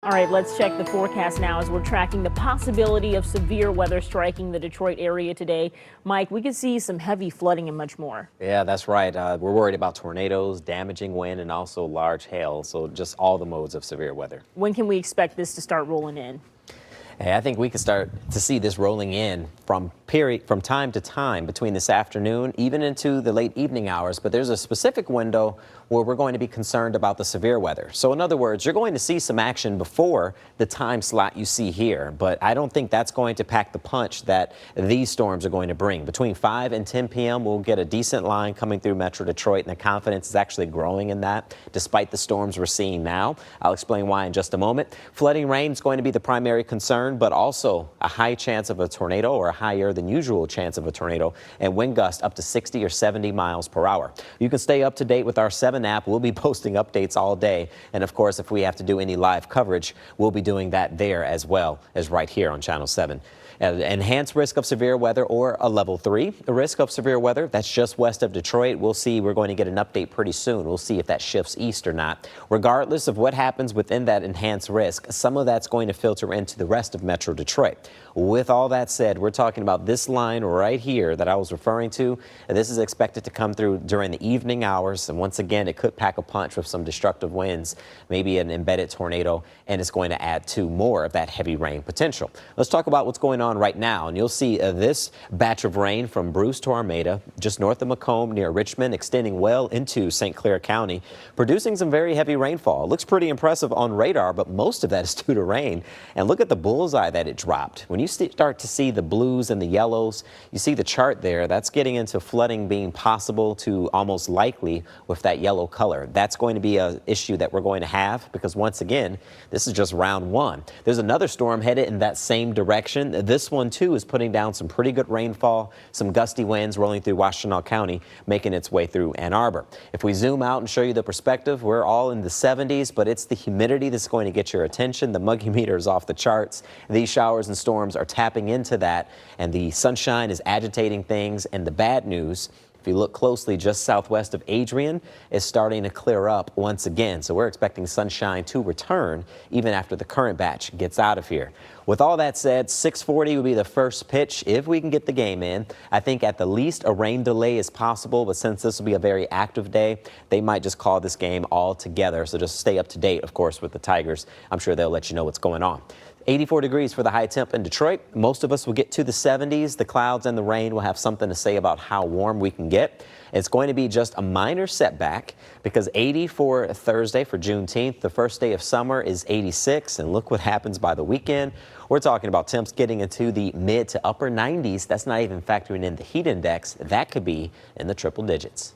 All right, let's check the forecast now as we're tracking the possibility of severe weather striking the Detroit area today. Mike, we could see some heavy flooding and much more. Yeah, that's right. We're worried about tornadoes, damaging wind, and also large hail. So just all the modes of severe weather. When can we expect this to start rolling in? Hey, I think we could start to see this rolling in from time to time between this afternoon, even into the late evening hours. But there's a specific window where we're going to be concerned about the severe weather. So in other words, you're going to see some action before the time slot you see here. But I don't think that's going to pack the punch that these storms are going to bring. Between 5 and 10 p.m., we'll get a decent line coming through Metro Detroit, and the confidence is actually growing in that, despite the storms we're seeing now. I'll explain why in just a moment. Flooding rain is going to be the primary concern, but also a high chance of a tornado, or a higher than usual chance of a tornado, and wind gusts up to 60 or 70 miles per hour. You can stay up to date with our 7 app. We'll be posting updates all day. And of course, if we have to do any live coverage, we'll be doing that there as well as right here on Channel 7. Enhanced risk of severe weather, or a level 3 risk of severe weather. That's just west of Detroit. We'll see. We're going to get an update pretty soon. We'll see if that shifts east or not. Regardless of what happens within that enhanced risk, some of that's going to filter into the rest of Metro Detroit. With all that said, we're talking about this line right here that I was referring to. This is expected to come through during the evening hours. And once again, it could pack a punch with some destructive winds, maybe an embedded tornado, and it's going to add to more of that heavy rain potential. Let's talk about what's going on right now, and you'll see this batch of rain from Bruce to Armada, just north of Macomb near Richmond, extending well into St. Clair County, producing some very heavy rainfall. It looks pretty impressive on radar, but most of that is due to rain. And look at the bullseye that it dropped. When you start to see the blues and the yellows, you see the chart there, that's getting into flooding being possible to almost likely with that yellow color. That's going to be an issue that we're going to have, because once again, this is just round one. There's another storm headed in that same direction. This one too is putting down some pretty good rainfall, some gusty winds rolling through Washtenaw County, making its way through Ann Arbor. If we zoom out and show you the perspective, we're all in the 70s, but it's the humidity that's going to get your attention. The muggy meter is off the charts. These showers and storms are tapping into that, and the sunshine is agitating things. And the bad news, if you look closely, just southwest of Adrian is starting to clear up once again. So we're expecting sunshine to return even after the current batch gets out of here. With all that said, 6:40 will be the first pitch if we can get the game in. I think at the least a rain delay is possible, but since this will be a very active day, they might just call this game all together. So just stay up to date, of course, with the Tigers. I'm sure they'll let you know what's going on. 84 degrees for the high temp in Detroit. Most of us will get to the 70s. The clouds and the rain will have something to say about how warm we can get. It's going to be just a minor setback, because 80 for Thursday for Juneteenth. The first day of summer is 86, and look what happens by the weekend. We're talking about temps getting into the mid to upper 90s. That's not even factoring in the heat index. That could be in the triple digits.